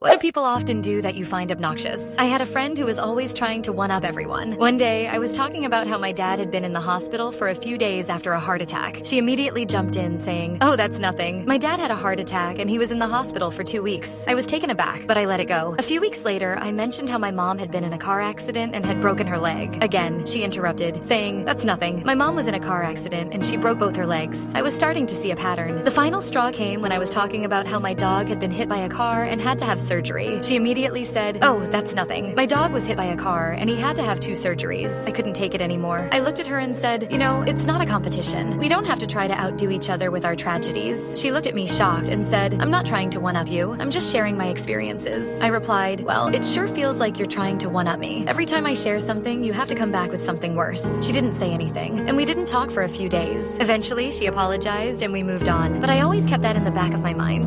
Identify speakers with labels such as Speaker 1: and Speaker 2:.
Speaker 1: What do people often do that you find obnoxious? I had a friend who was always trying to one-up everyone. One day, I was talking about how my dad had been in the hospital for a few days after a heart attack. She immediately jumped in saying, "Oh, that's nothing. My dad had a heart attack and he was in the hospital for 2 weeks." I was taken aback, but I let it go. A few weeks later, I mentioned how my mom had been in a car accident and had broken her leg. Again, she interrupted, saying, "That's nothing. My mom was in a car accident and she broke both her legs." I was starting to see a pattern. The final straw came when I was talking about how my dog had been hit by a car and had to have surgery. She immediately said, "Oh, that's nothing. My dog was hit by a car and he had to have 2 surgeries." I couldn't take it anymore. I looked at her and said, "You know, it's not a competition. We don't have to try to outdo each other with our tragedies." She looked at me shocked and said, "I'm not trying to one-up you. I'm just sharing my experiences." I replied, "Well, it sure feels like you're trying to one-up me. Every time I share something, you have to come back with something worse." She didn't say anything, and we didn't talk for a few days. Eventually, she apologized and we moved on, but I always kept that in the back of my mind.